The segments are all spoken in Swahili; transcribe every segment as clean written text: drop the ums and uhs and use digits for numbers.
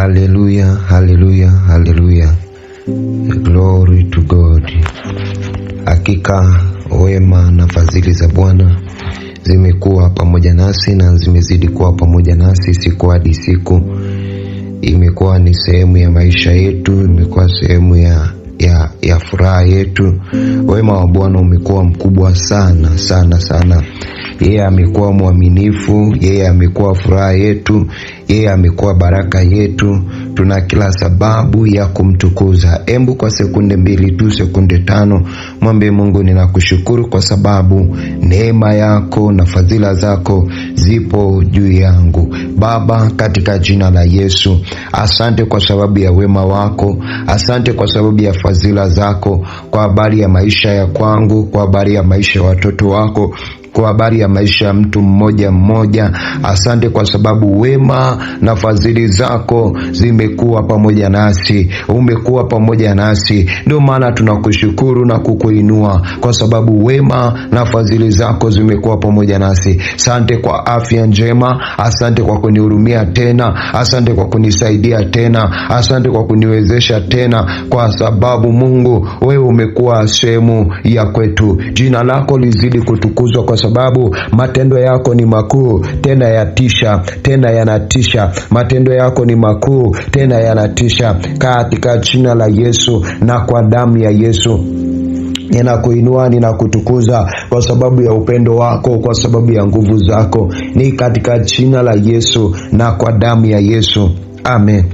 Hallelujah, hallelujah, hallelujah. Glory to God. Hakika wema na fadhili za Bwana zimekuwa pamoja nasi na zimezidi kuwa pamoja nasi siku hadi siku. Imekuwa ni sehemu ya maisha yetu, imekuwa sehemu ya furaha yetu. Wema wa Bwana umekuwa mkubwa sana sana sana. Yeye amekuwa mwaminifu, yeye amekuwa furaha yetu, yeye amekuwa baraka yetu. Tuna kila sababu ya kumtukuza. Embu kwa sekunde 2 tu, sekunde 5, mwambie Mungu, ninakushukuru kwa sababu neema yako na fadhila zako zipo juu yangu. Baba, katika jina la Yesu, asante kwa sababu ya wema wako, asante kwa sababu ya fadhila zako, kwa habari ya maisha ya kwangu, kwa habari ya maisha ya watoto wako, kwa habari ya maisha ya mtu mmoja mmoja. Asante kwa sababu wema na fadhili zako zimekuwa pamoja nasi, umekuwa pamoja nasi. Ndio maana tunakushukuru na kukuinua kwa sababu wema na fadhili zako zimekuwa pamoja nasi. Asante kwa afya njema, asante kwa kunihurumia tena, asante kwa kunisaidia tena, asante kwa kuniwezesha tena, kwa sababu Mungu wewe umekuwa sehemu ya kwetu. Jina lako lizidi kutukuzwa kwa sababu matendo yako ni makuu, tena yatisha, tena yanatisha. Matendo yako ni makuu, tena yanatisha. Katika jina la Yesu na kwa damu ya Yesu, ninakuinua, ninakutukuza kwa sababu ya upendo wako, kwa sababu ya nguvu zako. Ni katika jina la Yesu na kwa damu ya Yesu. Amen.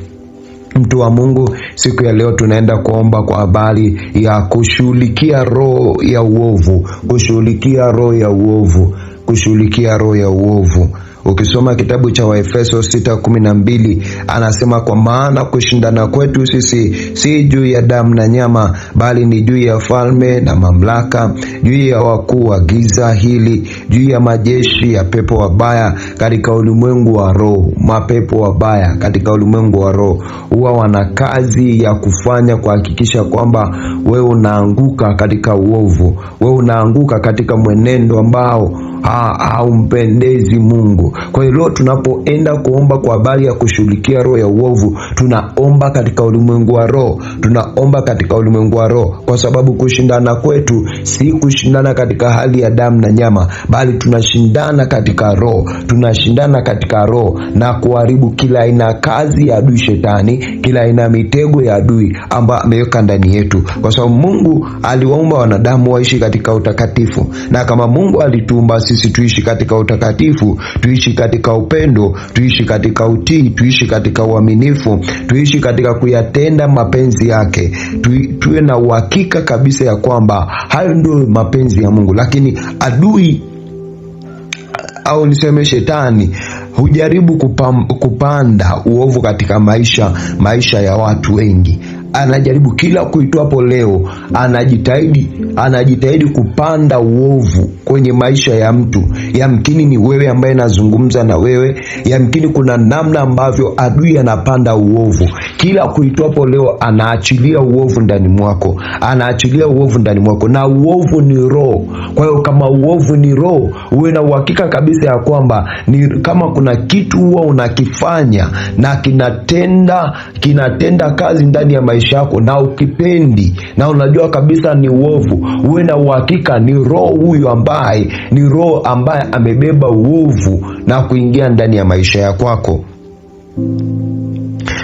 Mtu wa Mungu, siku ya leo tunaenda kuomba kwa habari ya kushughulikia roho ya uovu, kushughulikia roho ya uovu, kushughulikia roho ya uovu. Ukisoma kitabu cha Waefeso 6:12 anasema, kwa maana kushindana kwetu sisi si juu ya damu na nyama, bali ni juu ya falme na mamlaka, juu ya wakuu wa giza hili, juu ya majeshi ya pepo wabaya katika ulimwengu wa roho. Mapepo wabaya katika ulimwengu wa roho huwa wana kazi ya kufanya kuhakikisha kwamba wewe unaanguka katika uovu, wewe unaanguka katika mwenendo ambao haumpendezi Mungu. Kwa hiyo leo tunapoenda kuomba kwa habari ya kushughulikia roho ya uovu, tunaomba katika ulimwengu wa roho, tunaomba katika ulimwengu wa roho, kwa sababu kushindana kwetu si kushindana katika hali ya damu na nyama, bali tunashindana katika roho, tunashindana katika roho na kuharibu kila aina kazi ya adui shetani, kila aina mitego ya adui ambayo ameweka ndani yetu, kwa sababu Mungu aliwaumba wanadamu waishi katika utakatifu. Na kama Mungu alituumba sisi tuishi katika utakatifu, tuishi katika upendo, tuishi katika utii, tuishi katika uaminifu, tuishi katika kuyatenda mapenzi yake, tuwe na uhakika kabisa ya kwamba hayo ndio mapenzi ya Mungu. Lakini adui, au niseme shetani, hujaribu kupanda uovu katika maisha ya watu wengi. Anajaribu kila kuitwapo leo, anajitahidi kupanda uovu kwenye maisha ya mtu. Yamkini ni wewe ambaye nazungumza na wewe, yamkini kuna namna ambavyo adui anapanda uovu. Kila kuitwapo leo anaachilia uovu ndani mwako, anaachilia uovu ndani mwako, na uovu ni roho. Kwa hiyo kama uovu ni roho, uwe na uhakika kabisa ya kwamba ni kama kuna kitu huwa unakifanya na kinatenda kazi ndani ya maisha yako na ukipendi, na unajua kabisa ni uovu, uwe na uhakika ni roho huyu ambaye ni roho ambaye amebeba uovu na kuingia ndani ya maisha yako.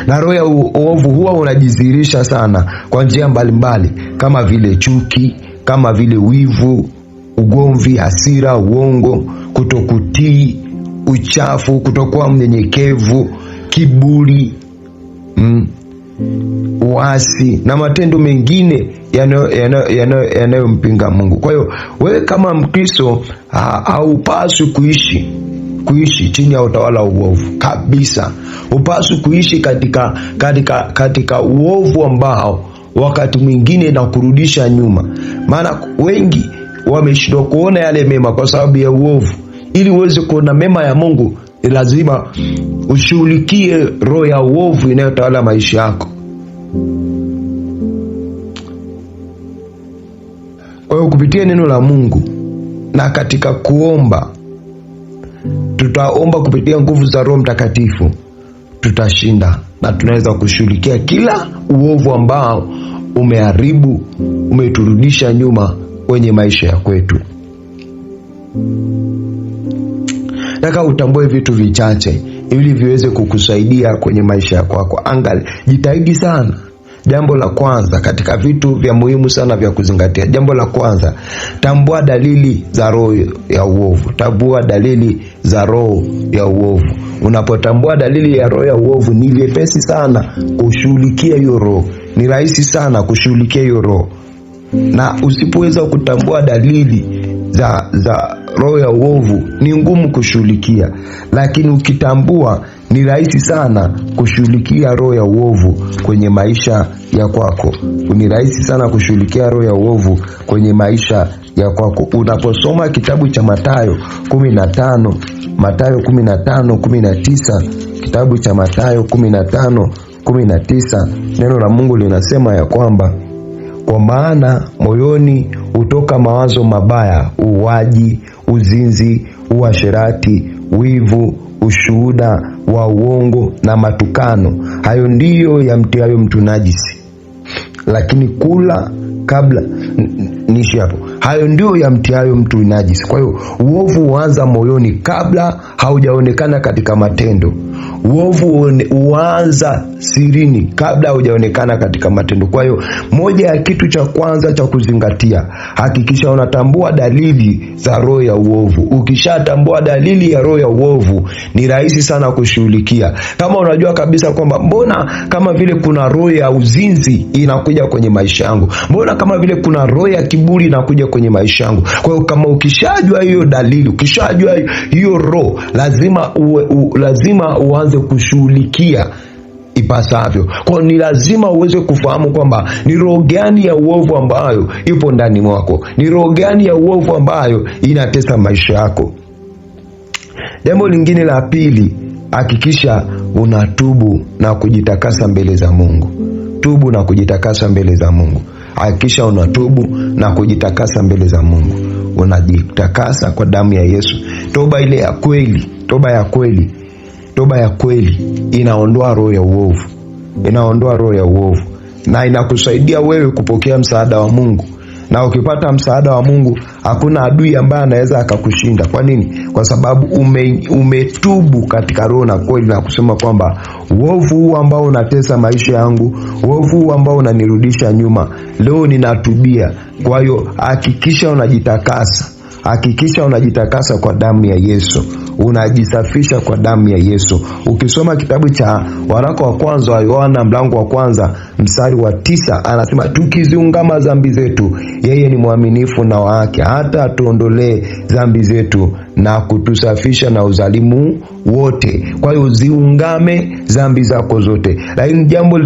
Na roho ya uovu huwa unajidhihirisha sana kwa njia mbalimbali, kama vile chuki, kama vile wivu, ugomvi, hasira, uongo, kutokutii, uchafu, kutokuwa mnyenyekevu, kiburi, uasi na matendo mengine yanayompinga Mungu. Kwa hiyo wewe kama Mkristo haupaswi kuishi chini ya utawala wa uovu kabisa. Upaswi kuishi katika uovu ambao wakati mwingine na kurudisha nyuma. Maana wengi wameshindwa kuona yale mema kwa sababu ya uovu. Ili uweze kuona mema ya Mungu, lazima ushughulikie roho ya uovu inayotawala maisha yako. Kwa hiyo kupitia neno la Mungu na katika kuomba, tutaomba kupitia nguvu za Roho Mtakatifu, tutashinda na tunaweza kushughulikia kila uovu ambao umeharibu, umeturudisha nyuma kwenye maisha ya kwetu. Nataka utambue vitu vichache ili viweze kukusaidia kwenye maisha yako. Angalia, jitahidi sana. Jambo la kwanza, katika vitu vya muhimu sana vya kuzingatia, jambo la kwanza, tambua dalili za roho ya uovu. Tambua dalili za roho ya uovu. Unapotambua dalili ya roho ya uovu, ni vyepesi sana kushughulikia hiyo roho. Ni rahisi sana kushughulikia hiyo roho. Na usipoweza kutambua dalili za roho ya uovu, ni ngumu kushughulikia. Lakini ukitambua, ni rahisi sana kushughulikia roho ya uovu kwenye maisha ya kwako. Ni rahisi sana kushughulikia roho ya uovu kwenye maisha ya kwako. Unaposoma kitabu cha Mathayo 15:19, kitabu cha Mathayo 15:19, neno la Mungu linasema ya kwamba, kwa maana moyoni hutoka mawazo mabaya, uuaji, uzinzi, uasherati, wivu, ushuhuda wa uongo na matukano. Hayo ndiyo yamtiayo mtu najisi. Lakini kula kabla nishi hapo. Hayo ndio yamtiayo mtu najisi. Kwa hiyo uovu huanza moyoni kabla haujaonekana katika matendo. Uovu huanza sirini kabla haujaonekana katika matendo. Kwa hiyo moja ya kitu cha kwanza cha kuzingatia, hakikisha unatambua dalili za roho ya uovu. Ukishatambua dalili ya roho ya uovu, ni rahisi sana kushughulikia. Kama unajua kabisa kwamba mbona kama vile kuna roho ya uzinzi inakuja kwenye maisha yangu, mbona kama vile kuna roho ya kiburi inakuja kwenye maisha yangu. Kwa hiyo kama ukishajua hiyo dalili, ukishajua hiyo roho, lazima uanze kushughulikia ipasavyo. Kwa ni lazima uweze kufahamu kwamba ni roho gani ya uovu ambayo ipo ndani mwako, ni roho gani ya uovu ambayo inatesa maisha yako. Jambo lingine la pili, hakikisha unatubu na kujitakasa mbele za Mungu. Tubu na kujitakasa mbele za Mungu. Hakikisha unatubu na kujitakasa mbele za Mungu. Unajitakasa kwa damu ya Yesu. Toba ile ya kweli, toba ya kweli inaondoa roho ya uovu. Inaondoa roho ya uovu na inakusaidia wewe kupokea msaada wa Mungu. Na ukipata msaada wa Mungu, hakuna adui ambaye anaweza akakushinda. Kwa nini? Kwa sababu umetubu katika roho na kweli, na kusema kwamba uovu huu ambao unatesa maisha yangu, uovu huu ambao unanirudisha nyuma, leo ninatubia. Kwa hiyo hakikisha unajitakasa. Hakikisha unajitakasa kwa damu ya Yesu. Unajisafisha kwa damu ya Yesu. Ukisoma kitabu cha waraka wa kwanza wa Yohana mlango wa kwanza mstari wa 9, anasema tukiziungama dhambi zetu, yeye ni mwaminifu na wa haki hata atuondolee dhambi zetu na kutusafisha na udhalimu wote. Kwa hiyo ziungame dhambi zako zote. Lakini jambo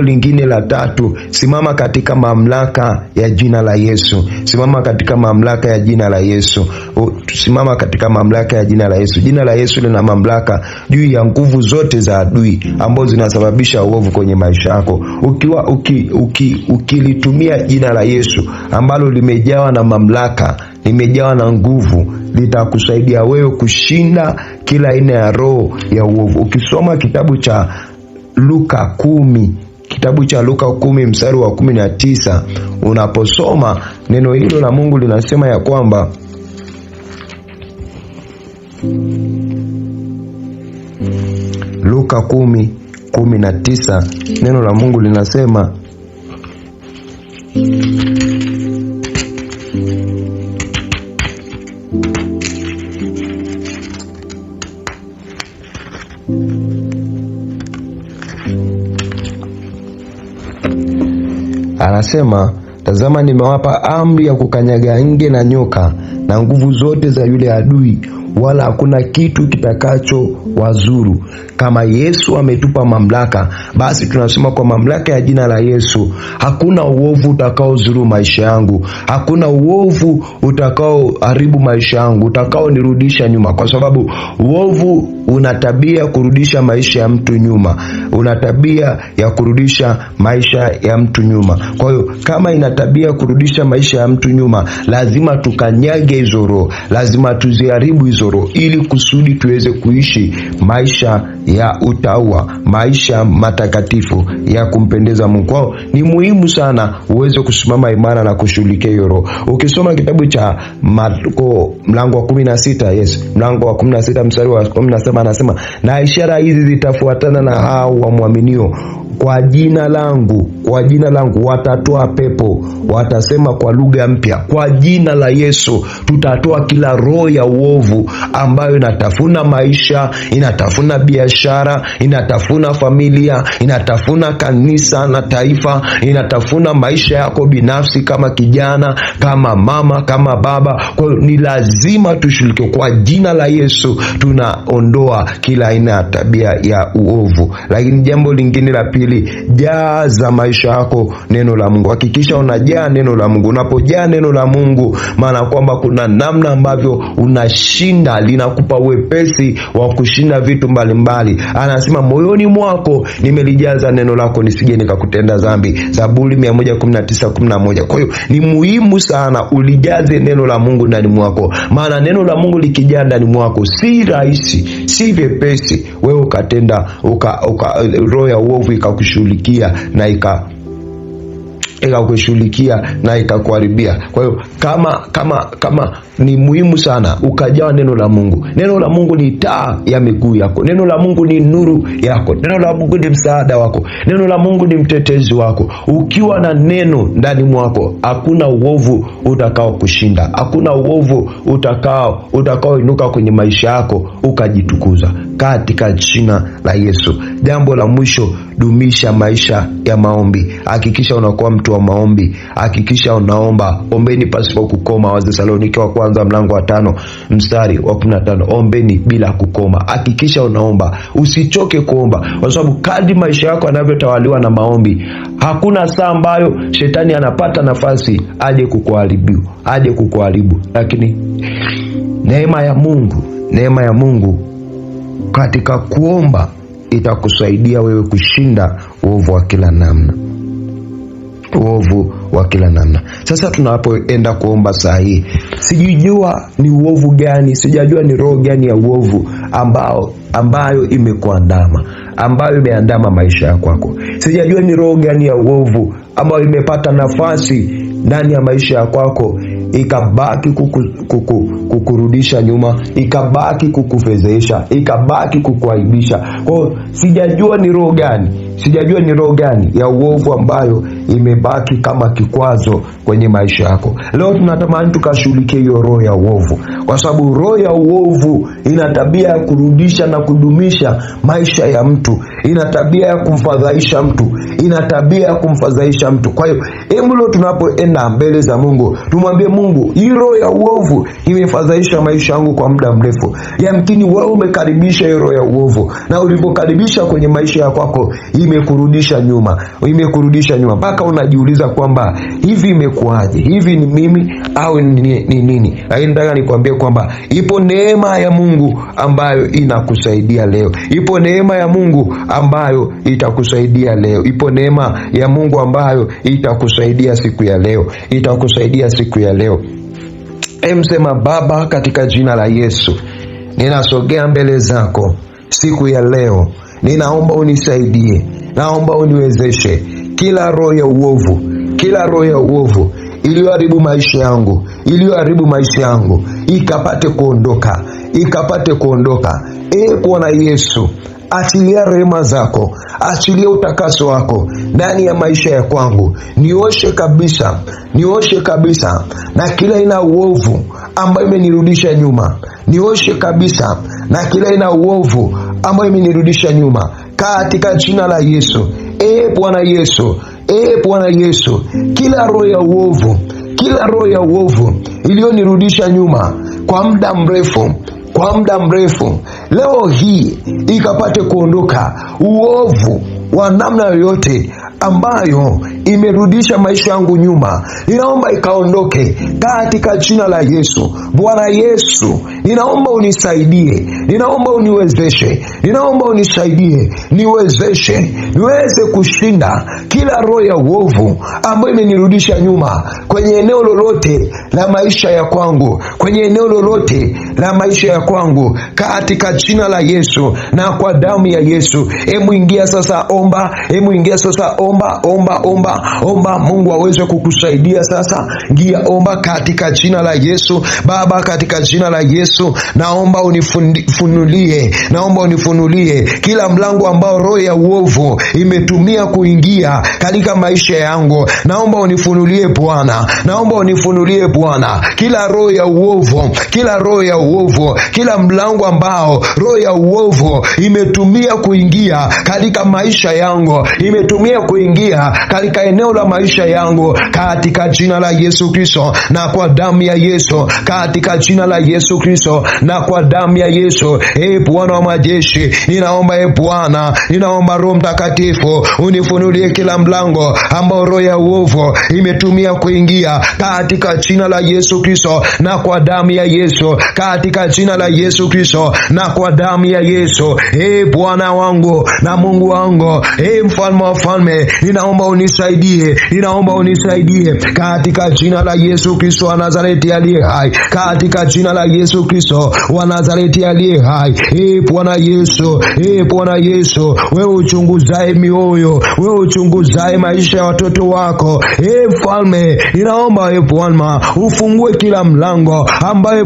lingine la tatu, simama katika mamlaka ya jina la Yesu. Simama katika mamlaka ya jina la Yesu. Simama katika mamlaka ya jina la Yesu. Jina la Yesu lina mamlaka juu ya nguvu zote za adui ambazo zinasababisha uovu kwenye maisha yako. Ukilitumia jina la Yesu ambalo limejawa na mamlaka, limejawa na nguvu, litakusaidia wewe kushinda kila aina ya roho ya uovu. Ukisoma kitabu cha Luka 10 mstari wa 19, unaposoma neno hilo la Mungu linasema ya kwamba Luka 10:19, neno la Mungu linasema anasema, tazama nimewapa amri ya kukanyaga nge na nyoka na nguvu zote za yule adui, wala hakuna kitu kitakacho wazuru. Kama Yesu ametupa mamlaka, basi tunasema kwa mamlaka ya jina la Yesu, hakuna uovu utakaozuru maisha yangu. Hakuna uovu utakaoharibu maisha yangu, utakaonirudisha nyuma. Kwa sababu uovu una tabia kurudisha maisha ya mtu nyuma. Una tabia ya kurudisha maisha ya mtu nyuma. Kwa hiyo kama ina tabia kurudisha maisha ya mtu nyuma, lazima tukanyage hizo roho. Lazima tuziharibu hizo kasoro, ili kusudi tuweze kuishi maisha ya utaua, maisha matakatifu ya kumpendeza Mungu. Kwao ni muhimu sana uweze kusimama imara na kushughulikia hiyo roho. Ukisoma kitabu cha Marko mlango wa 16, mlango wa 16 mstari wa 17 anasema, na ishara hizi zitafuatana na hao wamwaminio, kwa jina langu watatoa pepo, watasema kwa lugha mpya. Kwa jina la Yesu tutatoa kila roho ya uovu ambayo inatafuna maisha, inatafuna biashara, inatafuna familia, inatafuna kanisa na taifa, inatafuna maisha yako binafsi kama kijana, kama mama, kama baba. Kwa hiyo ni lazima tushiriki. Kwa jina la Yesu tunaondoa kila aina ya tabia ya uovu. Lakini jambo lingine la pili, jaza maisha yako neno la Mungu. Hakikisha unajaa neno la Mungu. Unapojaa neno la Mungu, maana kwamba kuna namna ambavyo unashinda, linakupa wepesi wa kushinda vitu mbalimbali. Anasema moyoni mwako nimelijaza neno lako, nisije nikakutenda dhambi. Zaburi 119:11. Kwa hiyo ni muhimu sana ulijaze neno la Mungu ndani mwako, maana neno la Mungu likijaa ndani mwako si rahisi, si vepesi wewe ukatenda roho ya uovu ikakushughulikia na ikakushughulikia na ikakuharibia. Kwa hiyo kama ni muhimu sana ukajawa neno la Mungu. Neno la Mungu ni taa ya miguu yako. Neno la Mungu ni nuru yako. Neno la Mungu ni msaada wako. Neno la Mungu ni mtetezi wako. Ukiwa na neno ndani mwako, hakuna uovu utakao kushinda. Hakuna uovu utakao inuka kwenye maisha yako ukajitukuza, katika jina la Yesu. Jambo la mwisho, dumisha maisha ya maombi. Hakikisha unakuwa mtu wa maombi. Hakikisha unaomba. Ombeni pasipo kukoma. Wathesalonike wa kwanza mlango wa 5 mstari wa 15. Ombeni bila kukoma. Hakikisha unaomba. Usichoke kuomba, kwa sababu kadri maisha yako yanavyotawaliwa na maombi, hakuna saa ambayo shetani anapata nafasi aje kukuharibu. Lakini neema ya Mungu katika kuomba itakusaidia wewe kushinda uovu wa kila namna. Sasa tunapoenda kuomba saa hii, sijijua ni uovu gani, sijajua ni roho gani ya uovu ambayo imekuandama, ambayo imeandama maisha yako. Sijajua ni roho gani ya uovu ambayo imepata nafasi ndani ya maisha yako, ikabaki kukurudisha nyuma, ikabaki kukufezesha, ikabaki kukuaibisha. Kwa hiyo sijajua ni roho gani ya uovu ambayo imebaki kama kikwazo kwenye maisha yako. Leo tunatamani tukashughulikie hiyo roho ya uovu, kwa sababu roho ya uovu ina tabia ya kurudisha na kudumisha maisha ya mtu, ina tabia ya kumfadhaisha mtu, Kwa hiyo leo tunapoenda mbele za Mungu, tumwambie Mungu, hii roho ya uovu imefadhaisha maisha yangu kwa muda mrefu. Yamkini wewe umekaribisha hiyo roho ya uovu, na ulipokaribisha kwenye maisha yako imekurudisha nyuma mpaka unajiuliza kwamba hivi imekuaje? Hivi ni mimi au ni nini? Lakini nataka nikwambie kwamba ipo neema ya Mungu ambayo inakusaidia leo. Ipo neema ya Mungu ambayo itakusaidia leo. Ipo neema ya Mungu ambayo itakusaidia siku ya leo. Sema, Baba, katika jina la Yesu, ninasogea mbele zako siku ya leo. Ninaomba unisaidie, naomba uniwezeshe. Kila roho ya uovu iliyoharibu maisha yangu ikapate kuondoka. Bwana Yesu, achilia rehema zako, achilia utakaso wako ndani ya maisha ya kwangu. Nioshe kabisa na kila aina uovu ambayo imenirudisha nyuma. Nioshe kabisa na kila aina uovu ambayo imenirudisha nyuma, katika jina la Yesu. Bwana Yesu, kila roho ya uovu iliyonirudisha nyuma kwa muda mrefu, leo hii ikapate kuondoka. Uovu wa namna yoyote ambayo imerudisha maisha yangu nyuma, ninaomba ikaondoke katika jina la Yesu. Bwana Yesu, ninaomba unisaidie, ninaomba uniwezeshe, ninaomba unisaidie, niwezeshe niweze kushinda kila roho ya uovu ambayo imenirudisha nyuma kwenye eneo lolote la maisha ya kwangu, kwenye eneo lolote la maisha ya kwangu katika jina la Yesu na kwa damu ya Yesu. Hebu ingia sasa, omba. Hebu ingia sasa, omba. Mungu aweze kukusaidia sasa. Ingia, omba katika jina la Yesu. Baba, katika jina la Yesu naomba unifunulie kila mlango ambao roho ya uovu imetumia kuingia katika maisha yangu. Naomba unifunulie Bwana, kila roho ya uovu, kila mlango ambao roho ya uovu imetumia kuingia katika maisha yangu, imetumia kuingia katika eneo la maisha yangu, katika jina la Yesu Kristo na kwa damu ya Yesu, katika jina la Yesu Kristo na kwa damu ya Yesu. Bwana wa majeshi, ninaomba Bwana, ninaomba Roho Mtakatifu unifunulie kila mlango ambao roho ya uovu imetumia kuingia, katika jina la Yesu Kristo na kwa damu ya Yesu, katika jina la Yesu Kristo na kwa damu ya Yesu. Bwana wangu na Mungu wangu, mfalme wa falme, ninaomba unisaidie, katika jina la Yesu Kristo wa Nazareti aliye hai, katika jina la Yesu Kristo wa Nazareti aliye hai. Bwana Yesu, wewe uchunguzaye mioyo, wewe uchunguzaye maisha ya watoto wako, mfalme, ninaomba Bwana ufungue kila mlango ambaye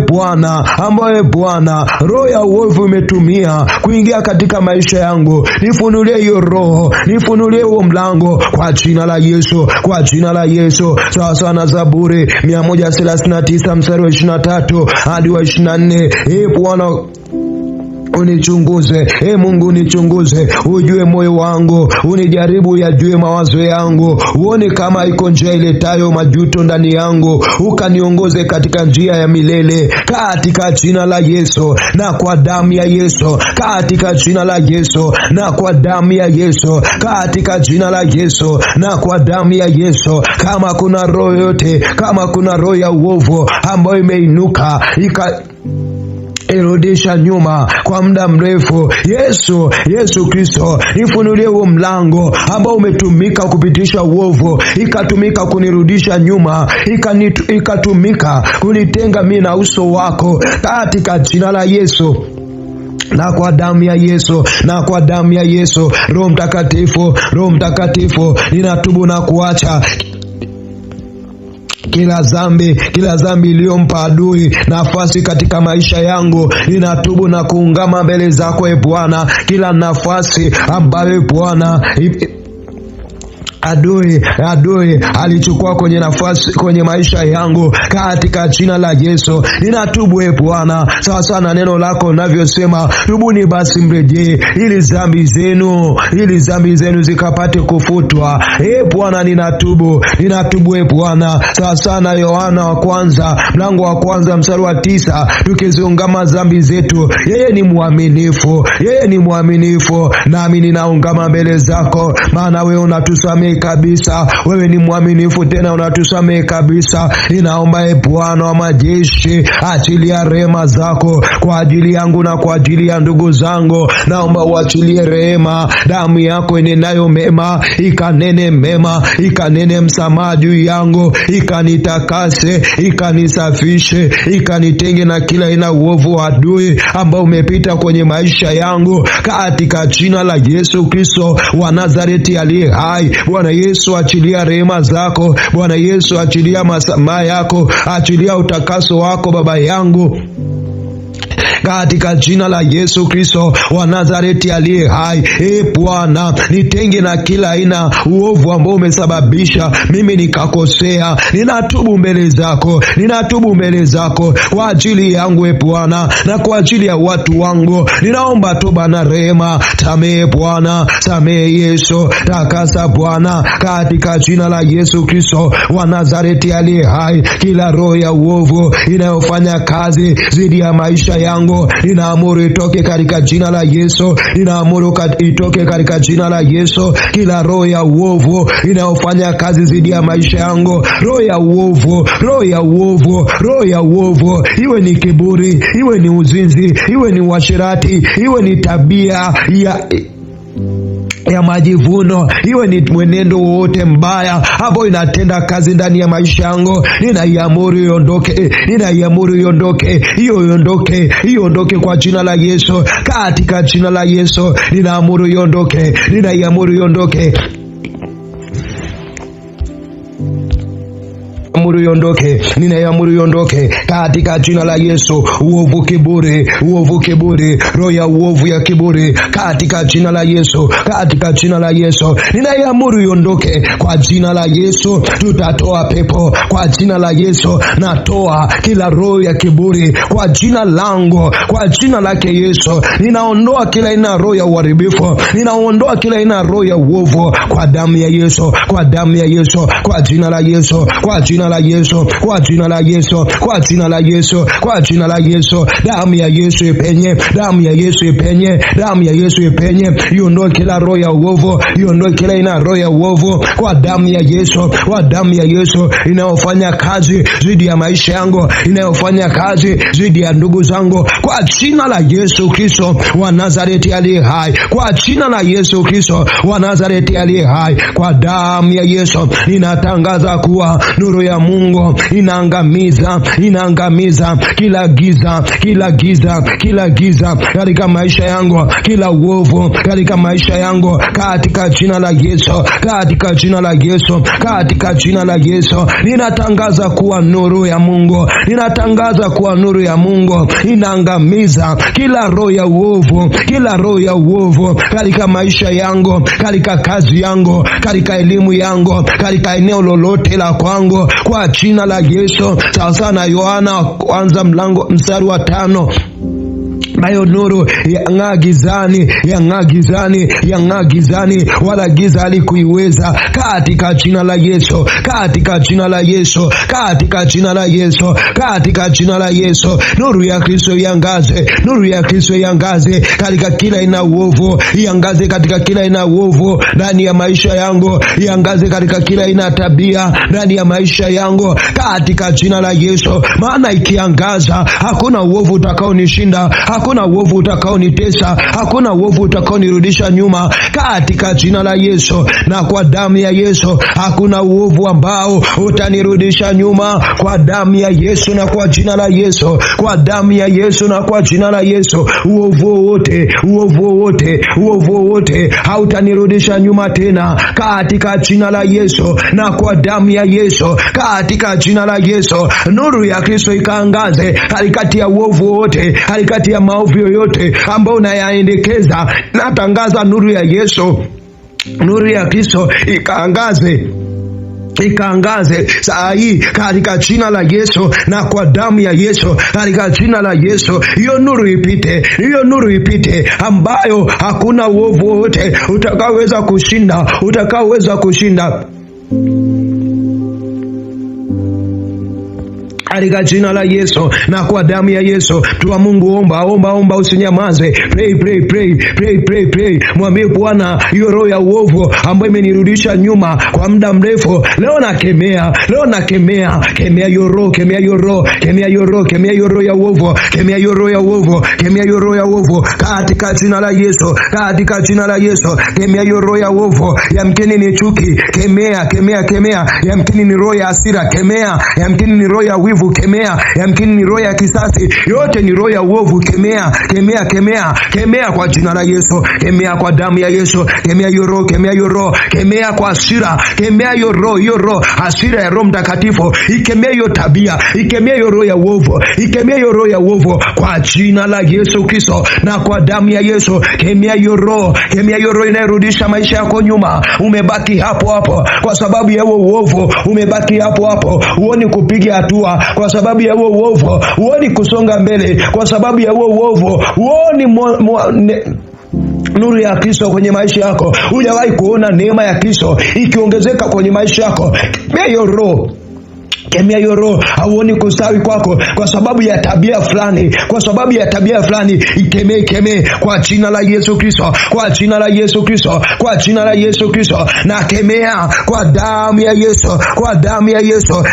Bwana roho ya uovu imetumia kuingia katika maisha yangu. Nifunulie hiyo roho, nifunulie huo mlango kwa jina la Yesu, kwa jina la Yesu. Sawa na Zaburi 139 mstari wa 23 hadi wa 24. Bwana unichunguze, Mungu unichunguze, ujue moyo wangu, unijaribu yajue mawazo yangu, uone kama iko njia iletayo majuto ndani yangu, ukaniongoze katika njia ya milele, katika jina la Yesu na kwa damu ya Yesu, katika jina la Yesu na kwa damu ya Yesu, katika jina la Yesu na kwa damu ya Yesu. Kama kuna roho yote, kama kuna roho ya uovu ambayo imeinuka irudisha nyuma kwa muda mrefu, Yesu Kristo, nifunulie huo mlango ambao umetumika kupitisha uovu, ikatumika kunirudisha nyuma, ikatumika kunitenga mimi na uso wako, katika jina la Yesu na kwa damu ya Yesu, na kwa damu ya Yesu. Roho Mtakatifu, ninatubu na kuacha kila dhambi iliyompa adui nafasi katika maisha yangu. Ninatubu na kuungama mbele zako Bwana, kila nafasi ambayo Bwana adui alichukua kwenye maisha yangu, katika jina la Yesu ninatubu Bwana, sawa sawa na neno lako navyosema, tubuni basi mrejee, ili dhambi zenu zikapate kufutwa. Bwana, ninatubu Bwana, sawa sawa na Yohana wa kwanza mlango wa kwanza mstari wa 9, tukiziungama dhambi zetu, yeye ni mwaminifu, nami ninaungama mbele zako, maana wewe unatusamehe kabisa, wewe ni mwaminifu tena unatusamehe kabisa. Ninaomba Bwana wa majeshi, achilia rehema zako kwa ajili yangu na kwa ajili ya ndugu zangu. Naomba uachilie rehema, damu yako inenayo mema, ikanene mema, ikanene msamaha juu yangu, ikanitakase, ikanisafishe, ikanitenge na kila aina uovu wa adui ambao umepita kwenye maisha yangu, katika jina la Yesu Kristo wa Nazareti aliye hai. Bwana Yesu, achilia rehema zako. Bwana Yesu, achilia msamaha yako, achilia utakaso wako Baba yangu, katika jina la Yesu Kristo wa Nazareti aliye hai. Bwana, nitenge na kila aina uovu ambao umesababisha mimi nikakosea. Ninatubu mbele zako kwa ajili yangu Bwana, na kwa ajili ya watu wangu. Ninaomba toba na rehema. Samehe Bwana, samehe Yesu, takasa Bwana, katika jina la Yesu Kristo wa Nazareti aliye hai. Kila roho ya uovu inayofanya kazi zidi ya maisha yangu, ninaamuru itoke katika jina la Yesu, ninaamuru itoke katika jina la Yesu. Kila roho ya uovu inayofanya kazi zidi ya maisha yangu, roho ya uovu, iwe ni kiburi, iwe ni uzinzi, iwe ni uasherati, iwe ni tabia ya majivuno, iwe ni mwenendo wote mbaya ambao inatenda kazi ndani ya maisha yangu, ninaiamuru iondoke, ninaiamuru iondoke, iondoke kwa jina la Yesu, katika jina la Yesu ninaamuru iondoke, ninaiamuru iondoke, amuru iondoke, ninaiamuru iondoke katika jina la Yesu. Uovu kiburi, roho ya uovu ya kiburi, katika jina la Yesu, katika jina la Yesu ninaiamuru iondoke kwa jina la Yesu. Tutatoa pepo kwa jina la Yesu. Natoa kila roho ya kiburi kwa jina langu, kwa jina lake Yesu. Ninaondoa kila aina roho ya uharibifu, ninaondoa kila aina roho ya uovu kwa damu ya Yesu, kwa damu ya Yesu, kwa jina la Yesu, kwa jina la Yesu, kwa jina la Yesu, kwa jina la Yesu, kwa jina la Yesu. Damu ya Yesu ipenye, damu ya Yesu ipenye, damu ya Yesu ipenye, iondoe kila roho ya uovu, iondoe kila aina roho ya uovu kwa damu ya Yesu, kwa damu ya Yesu inayofanya kazi dhidi ya maisha yangu, inayofanya kazi dhidi ya ndugu zangu, kwa jina la Yesu Kristo wa Nazareti aliye hai, kwa jina la Yesu Kristo wa Nazareti aliye hai, kwa damu ya Yesu ninatangaza kuwa nuru ya Mungu inaangamiza kila giza katika maisha yangu, kila uovu katika maisha yangu, katika jina la Yesu, katika jina la Yesu, katika jina la Yesu ninatangaza kuwa nuru ya Mungu, ninatangaza kuwa nuru ya Mungu inaangamiza kila roho ya uovu, kila roho ya uovu katika maisha yangu, katika kazi yangu, katika elimu yangu, katika eneo lolote la kwangu, kwa jina la Yesu. Sasa na Yohana kwanza mstari wa 5, nayo nuru yang'aa gizani, wala giza halikuiweza, katika jina la Yesu, katika jina la Yesu, katika jina la Yesu, katika jina la Yesu. Nuru ya Kristo iangaze, nuru ya Kristo iangaze katika kila aina uovu, iangaze katika kila aina uovu ndani ya maisha yangu, iangaze katika kila aina tabia ndani ya maisha yangu, katika jina la Yesu. Maana ikiangaza hakuna uovu utakaonishinda, hakuna uovu utakaonitesa, hakuna uovu utakaonirudisha nyuma, katika jina la Yesu na kwa damu ya Yesu. Hakuna uovu ambao utanirudisha nyuma, kwa damu ya Yesu na kwa jina la Yesu, kwa damu ya Yesu na kwa jina la Yesu. Uovu wote hautanirudisha nyuma tena, katika jina la Yesu na kwa damu ya Yesu, katika jina la Yesu. Nuru ya Kristo ikaangaze katikati ya uovu wote, katikati ya maovu yoyote ambao unayaendekeza. Natangaza nuru ya Yesu, nuru ya Kristo ikaangaze saa hii katika jina la Yesu na kwa damu ya Yesu, katika jina la Yesu. Hiyo nuru ipite, ambayo hakuna uovu wote utakaoweza kushinda katika jina la Yesu na kwa damu ya Yesu. Tuwa Mungu, omba, usinyamaze. Pray. Mwambie Bwana, hiyo roho ya uovu ambayo imenirudisha nyuma kwa muda mrefu, leo nakemea hiyo roho, kemea hiyo roho ya uovu, kemea hiyo roho ya uovu katika jina la Yesu, katika jina la Yesu. Kemea hiyo roho ya uovu, yamkini ni chuki, kemea. Yamkini ni roho ya hasira, kemea. Yamkini ni roho ya wivu, kemea. Yamkini ni roho ya kisasi, yote ni roho ya uovu, kemea kwa jina la Yesu, kemea kwa damu ya Yesu. Kemea hiyo roho, kemea kwa hasira, kemea hiyo roho, hasira ya Roho Mtakatifu, ikemea hiyo tabia, ikemea hiyo roho ya uovu, ikemea hiyo roho ya uovu kwa jina la Yesu Kristo na kwa damu ya Yesu. Kemea hiyo roho inayorudisha maisha yako nyuma. Umebaki hapo kwa sababu ya huo uovu, umebaki hapo, huoni kupiga hatua kwa sababu ya huo uovu, huoni kusonga mbele kwa sababu ya huo uovu, huoni nuru ya Kristo kwenye maisha yako, hujawahi kuona neema ya Kristo ikiongezeka kwenye maisha yako. Kemea hiyo roho Kemea hiyo roho. Hauoni kustawi kwako kwa sababu ya tabia fulani, kwa sababu ya tabia fulani. Ikemee kwa jina la Yesu Kristo, kwa jina la Yesu Kristo, kwa jina la Yesu Kristo. Na kemea kwa damu ya Yesu, kwa damu ya Yesu,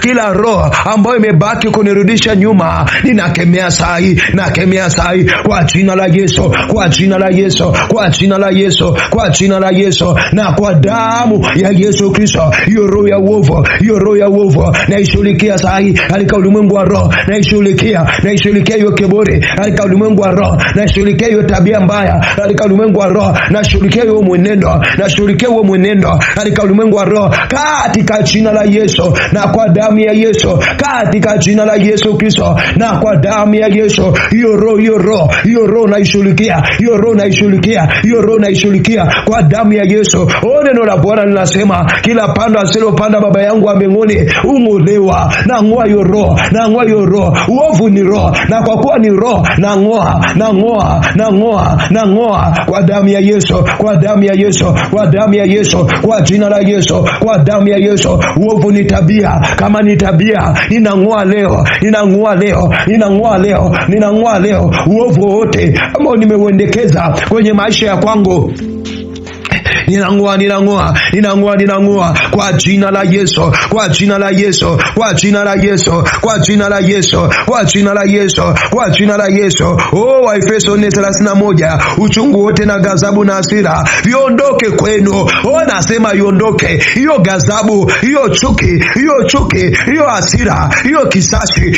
kila roho ambayo imebaki kunirudisha nyuma, ninakemea sahi, nakemea sahi kwa jina la Yesu, kwa jina la Yesu, kwa jina la Yesu, kwa jina la Yesu, na kwa damu ya Yesu Kristo. Hiyo roho ya uovu, hiyo roho ya uovu naishughulikia sahi katika ulimwengu wa roho. Naishughulikia hiyo kiburi katika ulimwengu wa roho. Naishughulikia hiyo tabia mbaya katika ulimwengu wa roho. Nashughulikia hiyo mwenendo katika ulimwengu wa roho, katika jina la Yesu na kwa damu ya Yesu, katika jina la Yesu Kristo na kwa damu ya Yesu. Hiyo roho naishughulikia, hiyo roho naishughulikia kwa damu ya Yesu. Neno la Bwana linasema kila pando asilopanda baba yangu wa mbinguni ung'olewa. Na ng'oa hiyo roho, uovu ni roho, na kwa kuwa ni roho na ng'oa kwa damu ya Yesu, kwa damu ya Yesu, kwa damu ya Yesu, kwa jina la Yesu, kwa damu ya Yesu. Uovu ni tabia, kama ni tabia ninang'oa leo uovu wote ambao nimeuendekeza kwenye maisha ya kwangu. Ninang'oa kwa jina la Yesu, kwa jina la Yesu, kwa jina la Yesu, kwa jina la Yesu, kwa jina la Yesu, kwa jina la Yesu. Waefeso 4:31, uchungu wote na ghadhabu na hasira viondoke kwenu. Nasema iondoke hiyo ghadhabu, hiyo chuki, hiyo hasira, hiyo kisasi,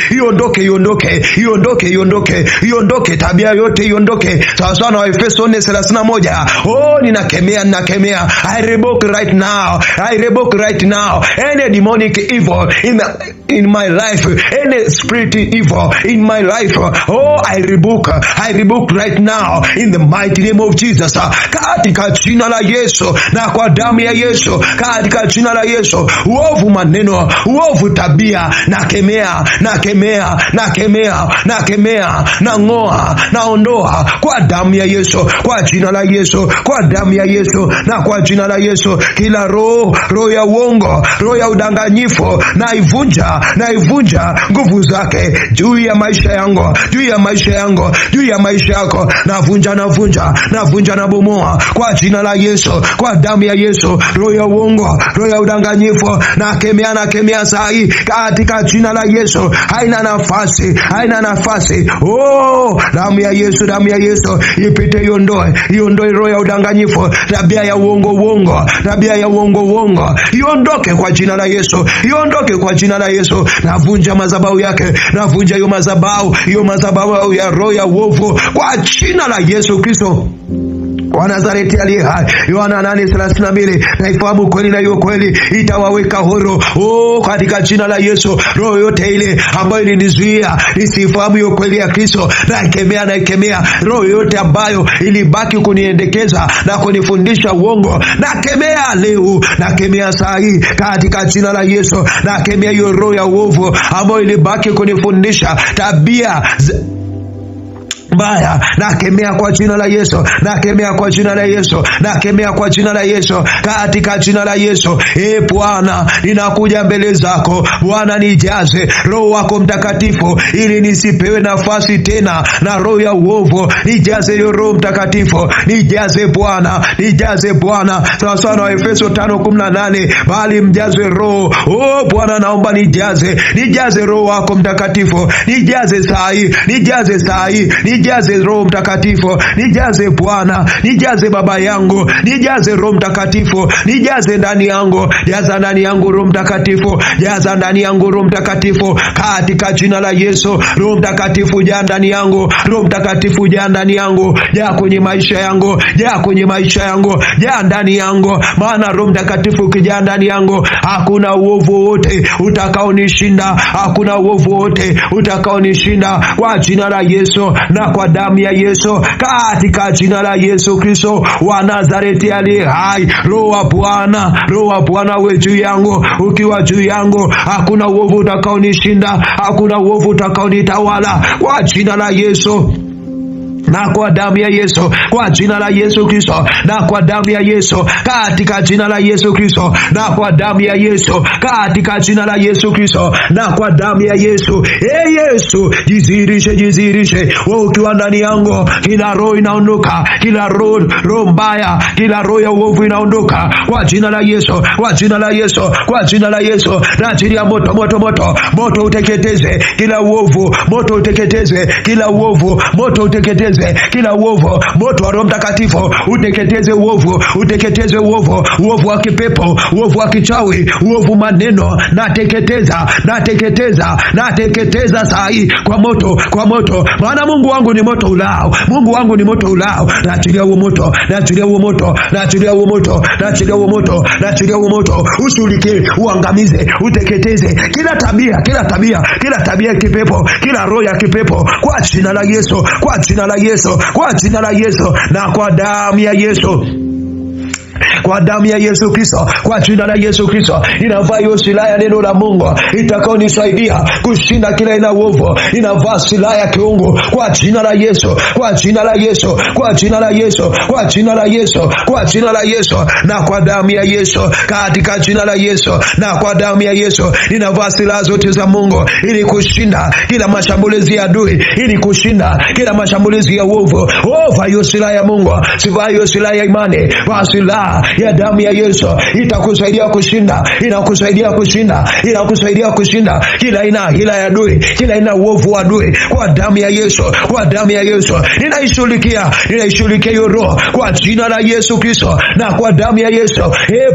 iondoke tabia yote iondoke. Sawa na Waefeso 4:31. Ninakemea I rebuke right now any demonic evil in my life, any spirit evil in my life. I rebuke right now in the mighty name of Jesus, katika jina la Yesu na kwa damu ya Yesu, katika jina la Yesu. Uovu maneno, uovu tabia, nakemea, nang'oa, naondoa kwa damu ya Yesu, kwa jina la Yesu, kwa damu ya Yesu na kwa jina la Yesu. Kila roho ya uongo, roho ya udanganyifu, naivunja nguvu zake juu ya maisha yangu, juu ya maisha yako. Navunja na bomoa kwa jina la Yesu, kwa damu ya Yesu. Roho ya uongo, roho ya udanganyifu, nakemea sahi katika jina la Yesu. Haina nafasi. Damu ya Yesu ipite, iondoe roho ya udanganyifu, tabia ya uongo, iondoke kwa jina la Yesu, Navunja madhabahu yake, navunja hiyo madhabahu ya roho ya uovu kwa jina la Yesu Kristo wa Nazareti aliye hai. Yohana 8:32, naifahamu kweli na hiyo kweli itawaweka huru. Katika jina la Yesu, roho yote ile ambayo ilinizuia nisifahamu hiyo kweli ya Kristo, naikemea roho yote ambayo ilibaki kuniendekeza na kunifundisha uongo, nakemea leo, nakemea saa hii katika jina la Yesu. Nakemea hiyo roho ya uovu ambayo ilibaki kunifundisha tabia mbaya, nakemea kwa jina la Yesu, kwa jina la Yesu, katika jina la Yesu. Bwana, ninakuja mbele zako Bwana, nijaze Roho wako Mtakatifu ili nisipewe nafasi tena na roho ya uovu. Nijaze hiyo Roho Mtakatifu, nijaze Bwana, sawa na Efeso 5:18, bali mjazwe Roho. Bwana, naomba nijaze Roho wako Mtakatifu, nijaze sahi, nijaze Roho Mtakatifu, nijaze Bwana, nijaze baba yangu, nijaze Roho Mtakatifu, nijaze ndani yangu, jaza ndani yangu Roho Mtakatifu, jaza ndani yangu Roho Mtakatifu, katika jina la Yesu. Roho Mtakatifu jaa ndani yangu, Roho Mtakatifu jaa ndani yangu, jaa kwenye maisha yangu, jaa ndani yangu, maana Roho Mtakatifu ukijaa ndani yangu hakuna uovu wote utakaonishinda, kwa jina la Yesu na kwa damu ya Yesu, katika jina la Yesu Kristo wa Nazareti aliye hai. Roho wa Bwana uwe juu yangu, ukiwa juu yangu hakuna uovu utakaonishinda, hakuna uovu utakaonitawala, kwa jina la Yesu. na kwa damu ya Yesu, kwa jina la Yesu Kristo, na kwa damu ya Yesu, katika jina la Yesu Kristo, na kwa damu ya Yesu, katika jina la Yesu Kristo, na kwa damu ya Yesu. Yesu, jizirishe wewe ukiwa ndani yangu, kila roho inaondoka, kila roho mbaya, kila roho ya uovu inaondoka kwa jina la Yesu, kwa jina la Yesu, kwa jina la Yesu. Na ajili ya moto uteketeze kila uovu, moto uteketeze kila uovu, moto uteketeze kila uovu, moto wa Roho Mtakatifu uteketeze uovu, uteketeze uovu wa kipepo, uovu wa kichawi, uovu maneno, nateketeza saa hii kwa moto, maana Mungu wangu ni moto ulao, Mungu wangu ni moto ulao. Naachilia huo moto, naachilia huo moto, naachilia huo moto, naachilia huo moto, naachilia huo moto, ushughulikie, uangamize, uteketeze kila tabia ya kipepo, kila roho ya kipepo kwa jina la Yesu, kwa jina la Yesu, kwa jina la Yesu, na kwa damu ya Yesu, kwa damu ya Yesu Kristo, kwa jina la Yesu Kristo. Inavaa hiyo silaha ya neno la Mungu itakayonisaidia kushinda kila aina uovu. Inavaa silaha ya kiungu kwa jina la Yesu, kwa jina la Yesu, kwa jina la Yesu, kwa jina la Yesu, kwa jina la Yesu, na kwa damu ya Yesu, katika jina la Yesu, na kwa damu ya Yesu. Inavaa silaha zote za Mungu ili kushinda kila mashambulizi ya adui, ili kushinda kila mashambulizi ya uovu. Vaa hiyo silaha ya Mungu, sivaa hiyo silaha ya imani, vaa silaha ya damu ya Yesu. Itakusaidia kushinda, inakusaidia kushinda, inakusaidia kushinda kila aina hila ya adui, kila aina uovu wa adui kwa damu ya Yesu, kwa damu ya Yesu. Ninaishughulikia hiyo roho kwa jina la Yesu Kristo, na kwa damu ya Yesu.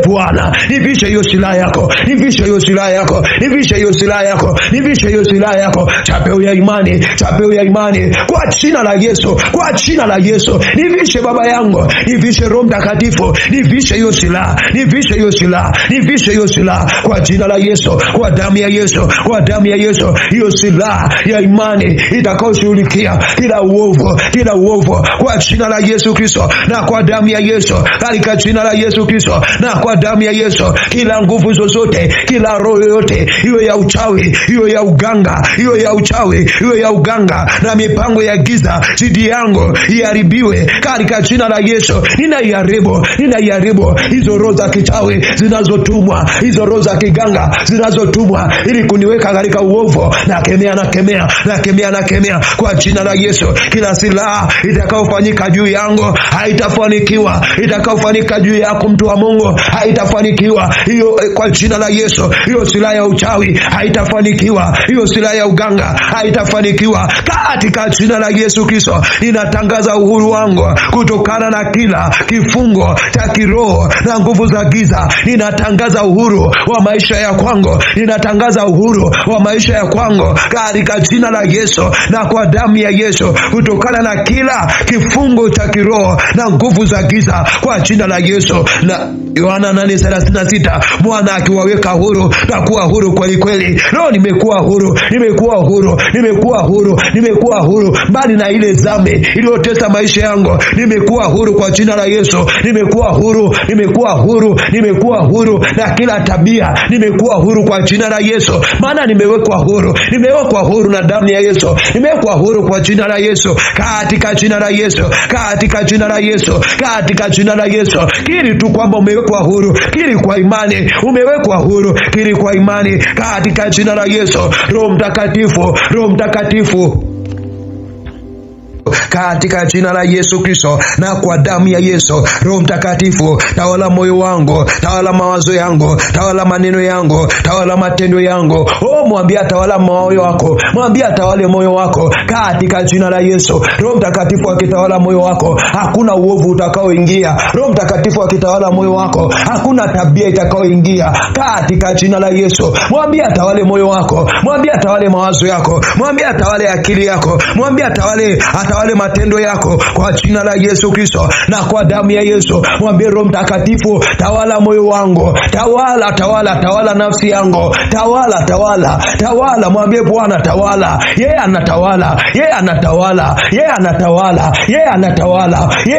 Bwana, nivishe hiyo silaha yako, nivishe hiyo silaha yako, nivishe hiyo silaha yako, nivishe hiyo silaha yako, chapeo ya imani, chapeo ya imani kwa jina la Yesu, kwa jina la Yesu. Nivishe Baba yangu, nivishe Roho Mtakatifu, nivishe hiyo silaha, nivishe hiyo silaha, nivishe hiyo silaha kwa jina la Yesu, kwa damu ya Yesu, kwa damu ya Yesu. Hiyo silaha ya imani itakayoshughulikia kila uovu kwa jina la Yesu Kristo, na kwa damu ya Yesu, katika jina la Yesu Kristo, na kwa damu ya Yesu. Kila nguvu zozote, kila roho yoyote, hiyo ya uchawi, hiyo ya uganga, hiyo ya uchawi, hiyo ya uganga na mipango ya giza dhidi yangu iharibiwe katika jina la Yesu. Ninaiharibu hizo roho za kichawi zinazotumwa, hizo roho za kiganga zinazotumwa ili kuniweka katika uovu. Nakemea kwa jina la Yesu. Kila silaha itakayofanyika juu yangu haitafanikiwa, itakayofanyika juu yako mtu wa Mungu haitafanikiwa. Hiyo kwa jina la Yesu. Hiyo silaha ya uchawi haitafanikiwa, hiyo silaha ya uganga haitafanikiwa katika jina la Yesu Kristo. Ninatangaza uhuru wangu kutokana na kila kifungo cha kiroho na nguvu za giza. Ninatangaza uhuru wa maisha ya kwangu, ninatangaza uhuru wa maisha ya kwangu katika jina la Yesu, na kwa damu ya Yesu, kutokana na kila kifungo cha kiroho na nguvu za giza kwa jina la Yesu. Na Yohana 8:36, Bwana akiwaweka huru na kuwa huru kweli kweli. Leo nimekuwa huru mbali na ile dhambi iliyotesa maisha yangu. Nimekuwa huru kwa jina la Yesu. Nimekuwa huru na kila tabia. Nimekuwa huru kwa jina la Yesu, maana nimewekwa huru na damu ya Yesu. Nimewekwa huru kwa jina la Yesu, katika jina la Yesu, katika jina la Yesu, katika jina la Yesu. Kiri tu kwamba umewekwa huru, kiri kwa imani umewekwa huru, kiri kwa imani katika jina la Yesu. Roho Mtakatifu katika jina la Yesu Kristo, na kwa damu ya Yesu. Roho Mtakatifu, tawala moyo wangu, tawala mawazo yangu, tawala maneno yangu, tawala matendo yangu. Mwambie tawala moyo wako, mwambie tawale moyo wako katika jina la Yesu. Roho Mtakatifu akitawala moyo wako, hakuna uovu utakaoingia. Roho Mtakatifu akitawala moyo wako, hakuna tabia itakaoingia katika jina la Yesu. Mwambie tawale moyo wako, mwambie tawale mawazo yako, mwambie tawale akili yako, mwambie tawale matendo yako kwa jina la Yesu Kristo, na kwa damu ya Yesu. Mwambie Roho Mtakatifu, tawala moyo wangu, tawala nafsi yangu, tawala. Mwambie Bwana tawala. Yeye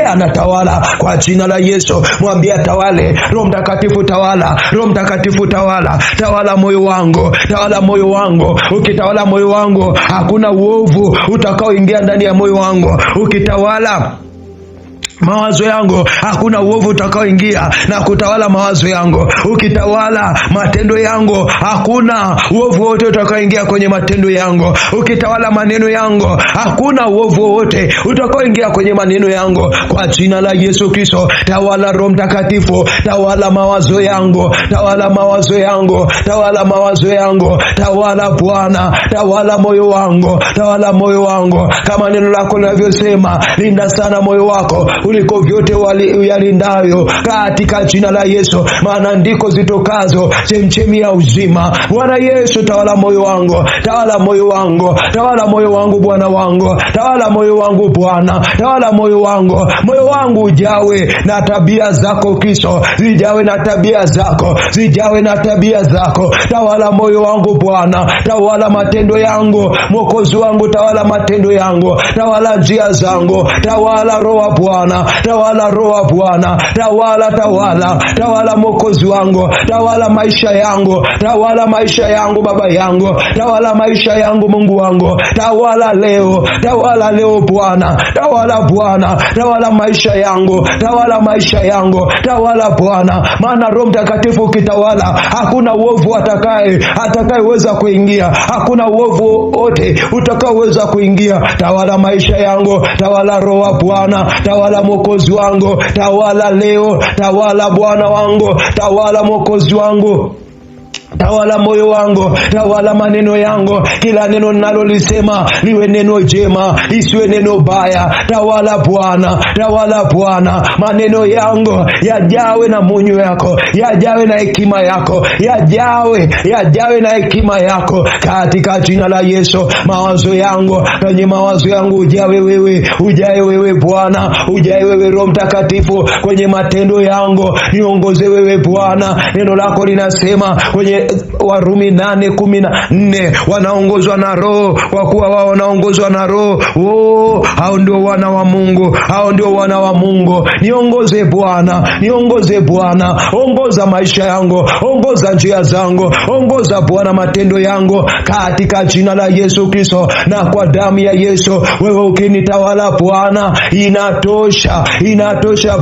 anatawala kwa jina la Yesu. Mwambie tawale. Roho Mtakatifu tawala, Roho Mtakatifu tawala moyo wangu, tawala moyo wangu. Ukitawala moyo wangu, hakuna uovu utakaoingia ndani ya moyo wangu. wangu. Ukitawala mawazo yangu, hakuna uovu utakaoingia na kutawala mawazo yangu. Ukitawala matendo yangu, hakuna uovu wote utakaoingia kwenye matendo yangu. Ukitawala maneno yangu, hakuna uovu wote utakaoingia kwenye maneno yangu. Kwa jina la Yesu Kristo, tawala Roho Mtakatifu, tawala mawazo yangu, tawala mawazo yangu, tawala mawazo yangu, tawala Bwana, tawala moyo wangu, tawala moyo wangu, kama neno lako linavyosema, linda sana moyo wako kuliko vyote yalindayo, katika jina la Yesu, maana ndiko zitokazo chemchemi ya uzima. Bwana Yesu, tawala moyo wangu, tawala moyo wangu, tawala moyo wangu Bwana wangu, tawala moyo wangu Bwana, tawala moyo wangu. Moyo wangu ujawe na tabia zako Kristo, zijawe na tabia zako, zijawe na tabia zako. Tawala moyo wangu Bwana, tawala matendo yangu Mwokozi wangu, tawala matendo yangu, tawala njia zangu, tawala Roho Bwana, tawala Roho Bwana, tawala tawala Mwokozi wangu, tawala maisha yangu, tawala maisha yangu Baba yangu, tawala maisha yangu Mungu wangu, tawala leo Bwana, tawala Bwana, tawala maisha yangu, tawala maisha yangu, tawala Bwana, maana Roho Mtakatifu ukitawala, hakuna uovu atakayeweza kuingia, hakuna uovu wote utakaoweza kuingia. Tawala maisha yangu, tawala Roho Bwana, tawala Mwokozi wangu, tawala leo, tawala Bwana wangu, tawala Mwokozi wangu, tawala moyo wangu, tawala maneno yangu. Kila neno ninalolisema liwe neno jema, isiwe neno baya. Tawala Bwana, tawala Bwana, maneno yangu yajawe na munyu yako, yajawe na hekima yako, yajawe na hekima yako, katika jina la Yesu. Mawazo yangu, kwenye mawazo yangu ujawe wewe Bwana, ujawe wewe Roho Mtakatifu. Kwenye matendo yangu niongoze wewe Bwana. Neno lako linasema kwenye Warumi 8:14, wanaongozwa na Roho, kwa kuwa wao wanaongozwa na Roho. Hao ndio wana wa Mungu, hao ndio wana wa Mungu. Niongoze Bwana, niongoze Bwana, ongoza maisha yangu, ongoza njia zangu, ongoza Bwana matendo yangu, katika jina la Yesu Kristo na kwa damu ya Yesu. Wewe ukinitawala Bwana, inatosha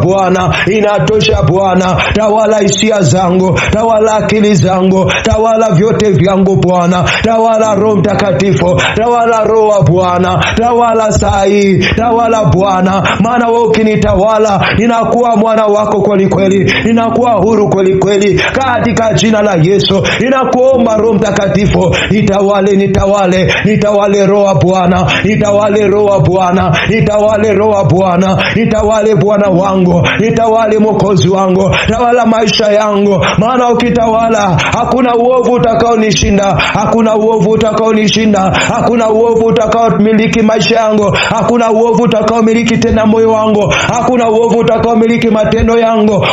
Bwana, inatosha Bwana. Tawala hisia zangu, tawala akili zangu, tawala vyote vyangu Bwana, tawala Roho Mtakatifu, tawala Roho Bwana, tawala sai, tawala Bwana, maana wewe ukinitawala ninakuwa mwana wako kweli kweli, ninakuwa huru kweli kweli, katika jina la Yesu. Ninakuomba Roho Mtakatifu, nitawale Roho Bwana, nitawale Roho Bwana, nitawale Roho Bwana, nitawale Bwana wangu, nitawale Mwokozi wangu, tawala maisha yangu, maana ukitawala hakuna uovu utakaonishinda, hakuna uovu utakaonishinda, hakuna uovu utakaomiliki maisha yangu, hakuna uovu utakaomiliki tena moyo wangu, hakuna uovu utakaomiliki matendo yangu.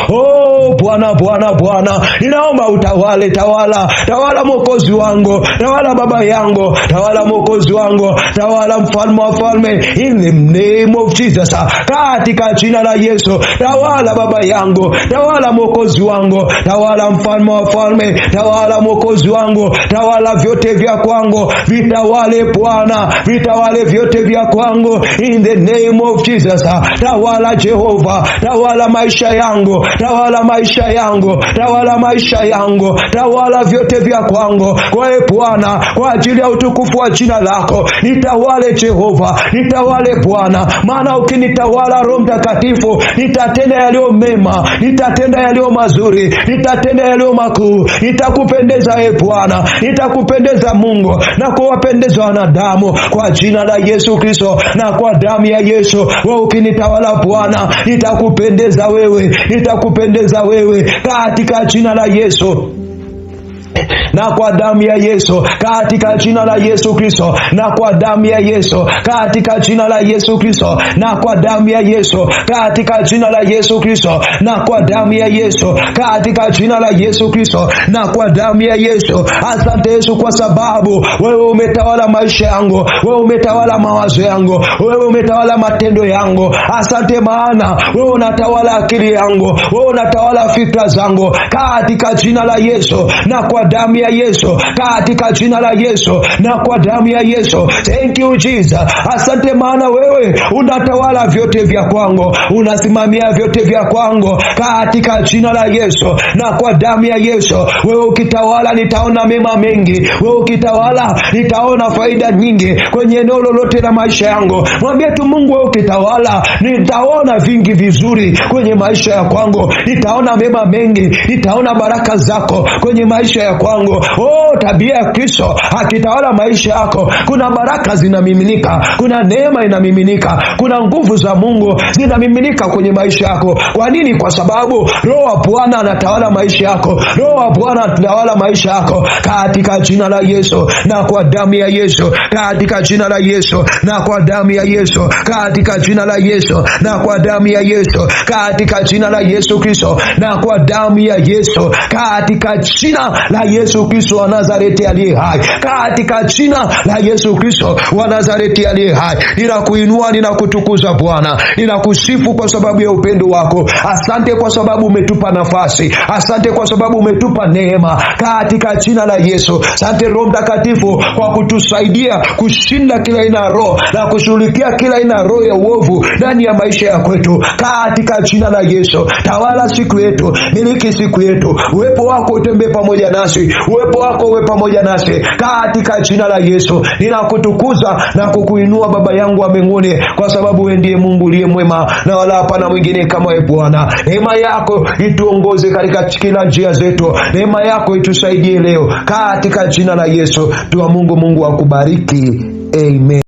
Bwana, ninaomba utawale, tawala Mwokozi wangu, tawala Baba yangu, tawala Mwokozi wangu, tawala Mfalme wa falme, in the name of Jesus, katika jina la Yesu. Tawala Baba yangu, tawala Mwokozi wangu, tawala Mfalme wa falme, tawala Mwokozi wangu, tawala vyote vya kwangu, vitawale Bwana, vitawale vyote vya kwangu, in the name of Jesus. Tawala Jehova, tawala maisha yangu, tawala maisha yangu, tawala maisha yangu, tawala vyote vya kwangu, kwa Bwana, kwa ajili ya utukufu wa jina lako. Nitawale Jehova, nitawale Bwana, maana ukinitawala Roho Mtakatifu, nitatenda yaliyo mema, nitatenda yaliyo mazuri, nitatenda yaliyo makuu. Nitakupendeza Bwana, nitakupendeza Mungu na kuwapendeza wanadamu, kwa jina la Yesu Kristo na kwa damu ya Yesu. Wewe ukinitawala Bwana, nitakupendeza wewe, katika jina la Yesu na kwa damu ya Yesu, katika jina la Yesu Kristo na kwa damu ya Yesu, katika jina la Yesu Kristo na kwa damu ya Yesu, katika jina la Yesu Kristo na kwa damu ya Yesu, katika jina la Yesu Kristo na kwa damu ya Yesu. Asante Yesu, kwa sababu wewe umetawala maisha yangu, wewe umetawala mawazo yangu, wewe umetawala matendo yangu. Asante, maana wewe unatawala akili yangu, wewe unatawala fikra zangu, katika jina la Yesu na kwa kwa damu ya Yesu, katika jina la Yesu, na kwa damu ya Yesu. Thank you Jesus. Asante maana wewe unatawala vyote vya kwangu, unasimamia vyote vya kwangu, katika jina la Yesu, na kwa damu ya Yesu. Wewe ukitawala nitaona mema mengi, wewe ukitawala nitaona faida nyingi kwenye eneo lolote la maisha yangu. Mwambie tu Mungu, wewe ukitawala nitaona vingi vizuri kwenye maisha ya kwangu, nitaona mema mengi, nitaona baraka zako kwenye maisha ya kwangu. Tabia ya Kristo akitawala maisha yako, kuna baraka zinamiminika, kuna neema inamiminika, kuna nguvu za Mungu zinamiminika kwenye maisha yako. Kwa nini? Kwa sababu Roho wa Bwana anatawala maisha yako, Roho wa Bwana anatawala maisha yako, katika jina la Yesu, na kwa damu ya Yesu, katika jina la Yesu, na kwa damu ya Yesu, katika jina la Yesu, na kwa damu ya Yesu, katika jina la Yesu Kristo, na kwa damu ya Yesu, katika jina la Yesu Kristo wa Nazareti aliye hai, katika jina la Yesu Kristo wa Nazareti aliye hai. Ninakuinua, ninakutukuza Bwana, ninakusifu kwa sababu ya upendo wako. Asante kwa sababu umetupa nafasi, asante kwa sababu umetupa neema, katika jina la Yesu. Asante Roho Mtakatifu kwa kutusaidia kushinda kila aina ya roho na kushughulikia kila aina ya roho ya uovu ndani ya maisha ya kwetu, katika jina la Yesu. Tawala siku yetu, miliki siku yetu, uwepo wako utembee pamoja nasi, uwepo wako uwe pamoja nasi, katika jina la Yesu. Ninakutukuza na kukuinua Baba yangu wa mbinguni, kwa sababu wewe ndiye Mungu uliye mwema na wala hapana mwingine kama wewe Bwana. Neema yako ituongoze katika kila njia zetu, neema yako itusaidie leo, katika jina la Yesu. Mungu akubariki. Amen.